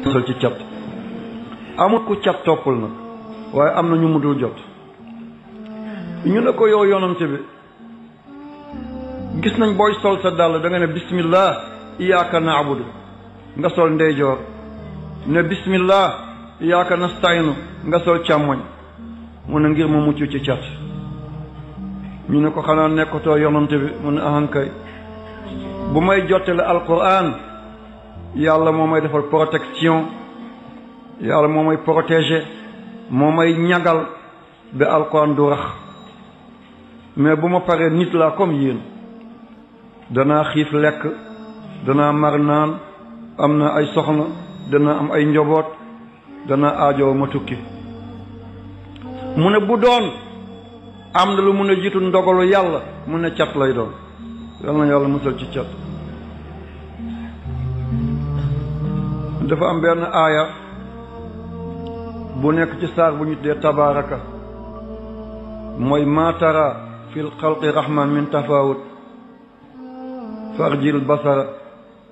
musal ci cat amul ku cat toppul nag waaye am na ñu mu dul jot. ñu ne ko yow yonante bi gis nañ booy sol sa dàll da nga ne bismillah iyyaka na'budu nga sol ndeyjoor ne bismillah iyyaka nasta'inu nga sol càmmoñ mu ne ngir ma mucc ci cat. ñu ne ko xanaa nekkatoo yonante bi mu ne ahankay bu may jottale alquran yàlla moo may defal protection yàlla moo may protéger moo may ñagal ba alquran du rax mais bu ma paree nit laa comme yéen danaa xiif lekk danaa mar naan am na ay soxna danaa am ay njaboot danaa aajoo ma tukki mu ne bu doon am na lu mun a jiitu ndogalu yàlla mu ne cat lay doon yal na yàlla musal ci cat. dafa am benn aaya bu nekk ci saar bu ñu tuddee tabaaraka mooy maa tara fil xalqi rahman min tafawut farjil basara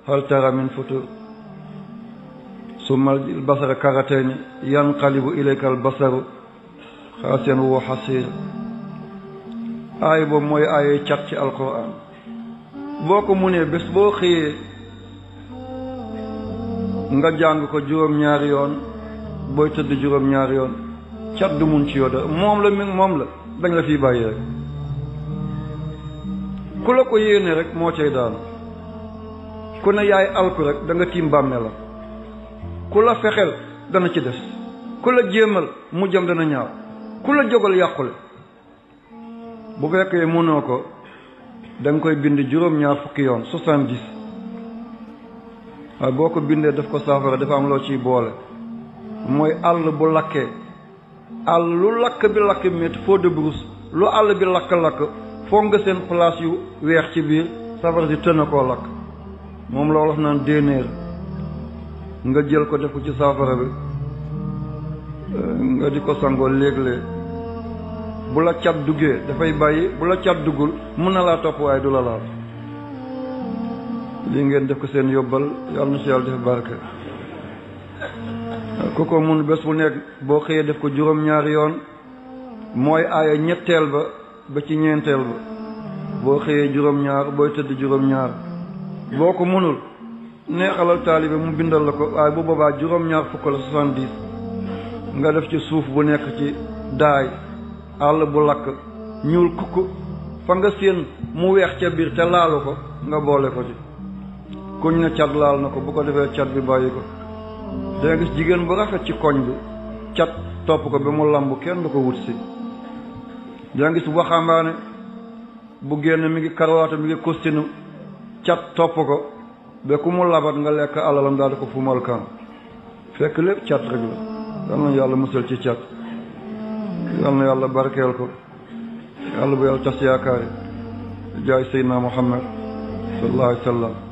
hal tara min futur summa al basara karatayni yanqalibu ilayka al basaru xaasiyan wa xasiir. aaya boobu mooy aayay cat ci alquran boo ko munee bés boo xëyee nga jàng ko juróom-ñaari yoon booy tëdd juróom-ñaari yoon cat du mun ci yow da moom la dañ la fiy bàyyi rek ku la ko yéene rek moo cay daanu ku ne yaay alku rek da nga tiim bàmme la ku la fexeel dana ci des ku la jéemal mu jëm dana ñaaw ku la jógal yàqule bu fekkee mënoo ko da nga koy bind juróom-ñaar fukki yoon 70 waaye boo ko bindee daf ko saafara dafa am loo ciy boole mooy àll bu lakkee àll lu lakk bi lakk métti feu de brousse lu àll bi lakk-lakk foog nga seen place yu weex ci biir safara si tën a koo lakk moom loolu wax naan déenéer nga jël ko def ko ci saafara bi nga di ko sangoo léeg-léeg bu la cat duggee dafay bàyyi bu la cat duggul mën na laa topp waaye du la laal. lii ngeen def ko seen yóbbal yàlla na si yàlla def barke. ku ko mun bés bu nekk boo xëyee def ko juróom-ñaari yoon mooy aaya ñetteel ba ci ñeenteel ba boo xëyee juróom-ñaar booy tëdd juróom-ñaar boo ko munul neexalal taalibe mu bindal la ko waaye bu boobaa juróom-ñaar fukk la 70 nga def ci suuf bu nekk ci daay àll bu lakk ñuul kukk fa nga séen mu weex ca biir te laalu ko nga boole ko ci kuñ ne cat laal na ko bu ko defee cat bi bàyyi ko danga gis jigéen bu rafet ci koñ bi cat topp ko ba mu lamb kenn du ko wut si danga gis waxambaane bu génn mi ngi karawaata mi ngi kostinu cat topp ko ba ku mu labat nga lekk alalam daal di ko fumal kan fekk lépp cat rek la yal na yàlla musal ci cat yal na yàlla barkeel ko yàlla bu yàlla tas yaakaari jaay Seydina Muhammad sallallahu alayhi wa sallam